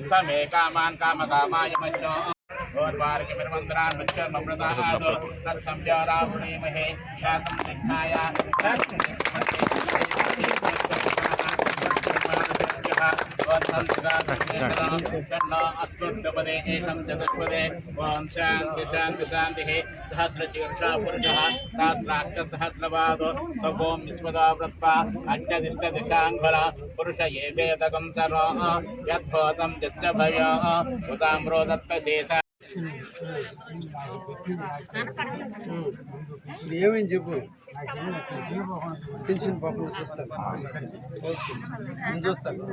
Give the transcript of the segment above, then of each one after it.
समे कामान् कामकामाय मच्चो गोर्वार्कमिर्मन्त्रान् मच्चर्मप्रदाहादो तत्संव्यारावणीमहे शातं सिद्धाय अस्मद्पदे एषं चतुष्पदे ओं शान्ति शान्ति शान्तिः सहस्रशीर्षः पुरुषः सहस्राक्षसहस्रपादो सभों विश्वदा वृत्वा अष्टदिष्टदिशाङ्गल पुरुष एवेदकं सर्वं यद्भूतं यच्च भयः उताम्रोदत्तशेष ఏమేం చెప్పు పెన్షన్ పాపం చూస్తాను చూస్తాను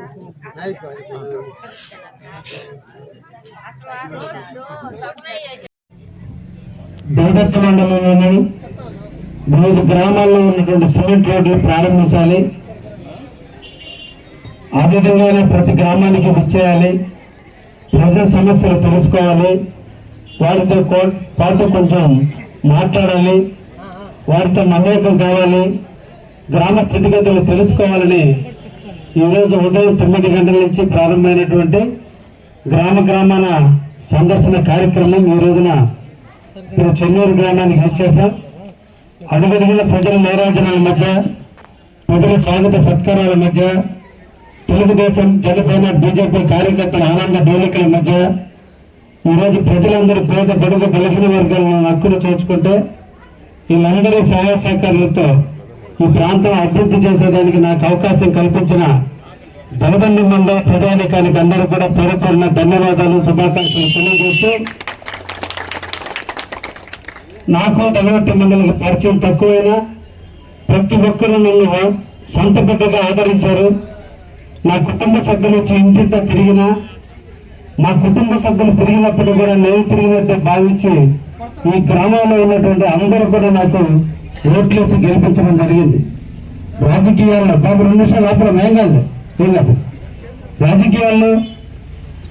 దేవదత్త మండలంలోని 3 గ్రామాల్లో ఉన్నటువంటి సిమెంట్ రోడ్లు ప్రారంభించాలి. ఆ విధంగానే ప్రతి గ్రామానికి విచ్చేయాలి, ప్రజల సమస్యలు తెలుసుకోవాలి, వారితో పాటు కొంచెం మాట్లాడాలి, వారితో మమేకం కావాలి, గ్రామ స్థితిగతులు తెలుసుకోవాలని ఈరోజు ఉదయం 9 గంటల నుంచి ప్రారంభమైనటువంటి గ్రామాన సందర్శన కార్యక్రమం ఈ రోజున చెన్నూరు గ్రామానికి వచ్చేసాం. అడుగడుగున ప్రజల నీరాజనాల మధ్య, ప్రజల స్వాగత సత్కారాల మధ్య, తెలుగుదేశం జనసేన బీజేపీ కార్యకర్తల ఆనంద డోలికల మధ్య ఈరోజు ప్రజలందరూ పేద బడుగు బలహీన వర్గాలను హక్కును చేర్చుకుంటే వీళ్ళందరి సహాయ సహకారాలతో ఈ ప్రాంతం అభివృద్ధి చేసేదానికి నాకు అవకాశం కల్పించిన దళదండి మండల ప్రజానికానికి అందరూ కూడా పేరుపడిన ధన్యవాదాలు, శుభాకాంక్షలు తెలియజేస్తూ, నాకు దళవట్టి మండలికి పరిచయం తక్కువైనా ప్రతి ఒక్కరూ నన్ను సొంత బిడ్డగా ఆదరించారు. నా కుటుంబ సభ్యులు వచ్చి ఇంటింట తిరిగినా, మా కుటుంబ సభ్యులు తిరిగినప్పుడు కూడా నేను తిరిగినట్టే భావించి ఈ గ్రామంలో ఉన్నటువంటి అందరూ కూడా నాకు ఓట్లేసి గెలిపించడం జరిగింది. రాజకీయాల్లో బాబు 2 నిమిషాలు ఆపడం ఏం కాదు. రాజకీయాల్లో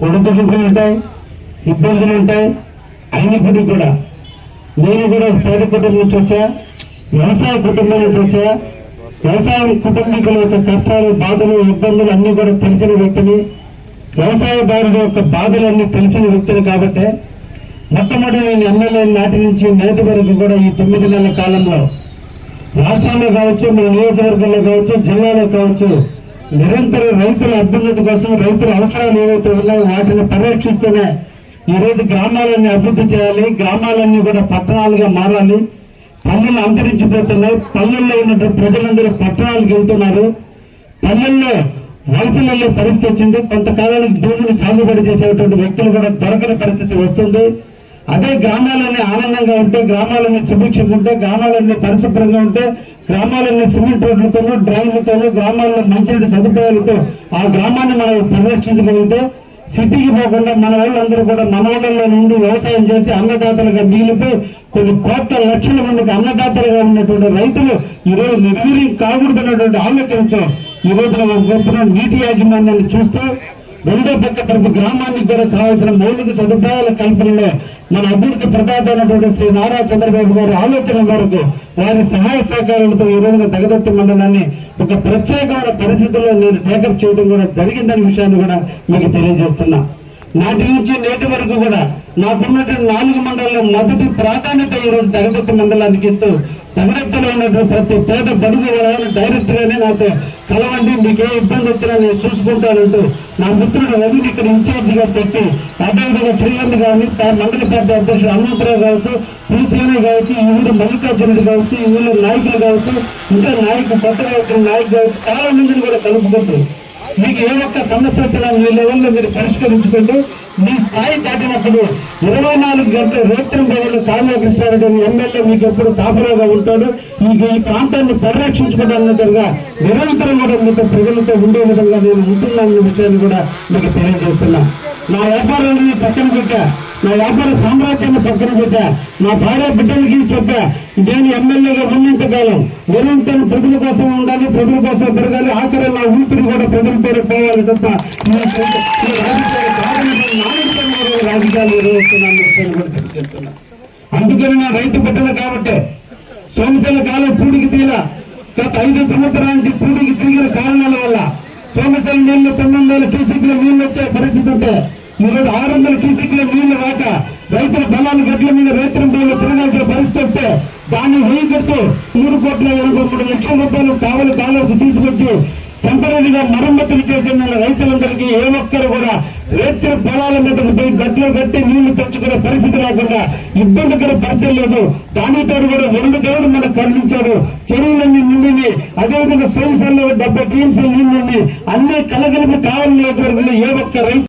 ఒడిదుడుకులు ఉంటాయి, ఇబ్బందులు ఉంటాయి. అయినప్పటికీ కూడా నేను కూడా పేద కుటుంబం నుంచి వచ్చా, వ్యవసాయ కుటుంబం నుంచి వచ్చా. వ్యవసాయ కుటుంబీకుల యొక్క కష్టాలు, బాధలు, ఇబ్బందులు అన్ని కూడా తెలిసిన వ్యక్తిని, వ్యవసాయదారుల యొక్క బాధలన్నీ తెలిసిన వ్యక్తిని. కాబట్టి మొట్టమొదటి నేను ఎమ్మెల్యే నాటి నుంచి నేటి వరకు కూడా ఈ 9 నెలల కాలంలో రాష్ట్రంలో కావచ్చు, మన నియోజకవర్గంలో కావచ్చు, జిల్లాలో కావచ్చు, నిరంతరం రైతుల అభ్యున్నతి కోసం, రైతుల అవసరాలు ఏవైతే ఉన్నాయో వాటిని పర్యవేక్షిస్తూనే ఈరోజు గ్రామాలన్నీ అభివృద్ధి చేయాలి, గ్రామాలన్నీ కూడా పట్టణాలుగా మారాలి. పల్లెలు అంతరించిపోతున్నాయి, పల్లెల్లో ఉన్నటువంటి ప్రజలందరూ పట్టణాలకు వెళ్తున్నారు. పల్లెల్లో వలసలలో పరిస్థితి వచ్చింది. కొంతకాలానికి భూమిని సాగుబడి చేసేటువంటి వ్యక్తులు కూడా దొరకని పరిస్థితి వస్తుంది. అదే గ్రామాలన్నీ ఆనందంగా ఉంటే, గ్రామాలన్నీ సుభిక్షంగా ఉంటే, గ్రామాలన్నీ పరిశుభ్రంగా ఉంటే, గ్రామాలన్నీ సిమెంట్ రోడ్లతోనూ, డ్రైన్లతోనూ, గ్రామాల్లో మంచినీటి సదుపాయాలతో ఆ గ్రామాన్ని మనం పరిరక్షించగలిగితే, సిటీకి పోకుండా మన వాళ్ళందరూ కూడా మన ఊళ్ళలో నుండి వ్యవసాయం చేసి అన్నదాతలుగా మిగిలిపోయి కొన్ని కోట్ల లక్షల మందికి అన్నదాతలుగా ఉన్నటువంటి రైతులు ఈరోజు నిర్వీర్యం కాకూడదన్నటువంటి ఆలోచనతో ఈ రోజున నీటి యాజమాన్యాన్ని చూస్తూ రెండో పక్క ప్రతి గ్రామానికి కూడా కావాల్సిన మౌలిక సదుపాయాల కల్పనలో మన అభివృద్ధి ప్రదాతైనటువంటి శ్రీ నారా చంద్రబాబు గారి ఆలోచన మేరకు వారి సహాయ సహకారాలతో ఈ రోజున దగదత్తి మండలాన్ని ఒక ప్రత్యేకమైన పరిస్థితుల్లో నేను టేకప్ చేయడం కూడా జరిగిందనే విషయాన్ని కూడా మీకు తెలియజేస్తున్నా. నాటి నుంచి నేటి వరకు కూడా నాకున్నటువంటి 4 మండలాల్లో మొదటి ప్రాధాన్యత ఈ రోజు దగదత్తి మండలానికి ఇస్తూ తగినట్టులో ఉన్నటువంటి ప్రతి పేద బడుగు డైరెక్ట్ గానే నాతో కలవండి, మీకు ఏ ఇబ్బంది వచ్చినా నేను చూసుకుంటానంటూ నా మిత్రుడు రవిని ఇక్కడ ఇన్ఛార్జిగా పెట్టి అదేవిధంగా శ్రీలంక కానీ మండలి పార్టీ అధ్యక్షుడు హనుమంతరావు కావచ్చు, పీసీని కావచ్చు, ఈ ఊరు మల్లికార్జునుడు కావచ్చు, ఈ ఊళ్ళో నాయకులు కావచ్చు, ఇంకా కొత్తగా వచ్చిన నాయకులు కావచ్చు, చాలా మందిని కూడా కలుపుకుంటూ మీకు ఏ ఒక్క సమస్య వచ్చినా మీ లెవెల్లో మీరు పరిష్కరించుకుంటూ మీ స్థాయి దాటినప్పుడు 24 గంటలు రేత్రం బదులు కాలువ కృష్ణారెడ్డి ఎమ్మెల్యే మీకు ఎప్పుడు కాపలాగా ఉంటాడు. ఈ ప్రాంతాన్ని పరిరక్షించుకోవడానికి నిరంతరం కూడా మీతో ప్రజలతో ఉండే విధంగా నేను ఉంటున్నానన్న విషయాన్ని కూడా మీకు తెలియజేస్తున్నా. నా వ్యాపారాన్ని పక్కన పెట్టా, నా వ్యాపార సామ్రాజ్యాన్ని పక్కన పెట్టా, నా భార్య బిడ్డలకి చెప్పా, నేను ఎమ్మెల్యేగా ఉన్నంత కాలం నిరంతరం ప్రజల కోసం ఉండాలి, ప్రజల కోసం పెరగాలి, ఆఖరి నా ఊపిరి కూడా ప్రజలతో పోవాలి తప్ప రాజకీయాలు నిర్వహిస్తున్నాను. అందుకని నా రైతు బిడ్డలు కాబట్టి సోమశిల కాలం పూడికి తీల గత 5 సంవత్సరాల నుంచి పూడికి తిరిగిన కారణాల వల్ల సోమశిల నీళ్లు 900 క్యూసెక్ల నీళ్లు వచ్చే పరిస్థితి ఉంటే ఈరోజు 600 క్యూసెక్ల నీళ్లు రాక రైతుల బలాలు గట్ల మీద రైతుల బలంలో తిరగాల్సిన పరిస్థితి వస్తే దాన్ని వేయగట్టు 3,83 లక్షల రూపాయలు కావలి కాలువకు తీసుకొచ్చి టెంపరీగా మరమ్మతులు చేసిన రైతులందరికీ ఏ ఒక్కరు కూడా రైతుల పొలాల మీదకు పోయి గట్లు కట్టి నీళ్లు తెచ్చుకునే పరిస్థితి రాకుండా ఇబ్బందికర పరిస్థితి లేదు. దానితో కూడా 2 దేవుడు మనకు కరుణించాడు. చెరువులన్నీ నిండిని, అదేవిధంగా సోమశిలలో 70 టీఎంసీ నీళ్లు అన్ని కలగలిపి కావాలని ఏ ఒక్క రైతు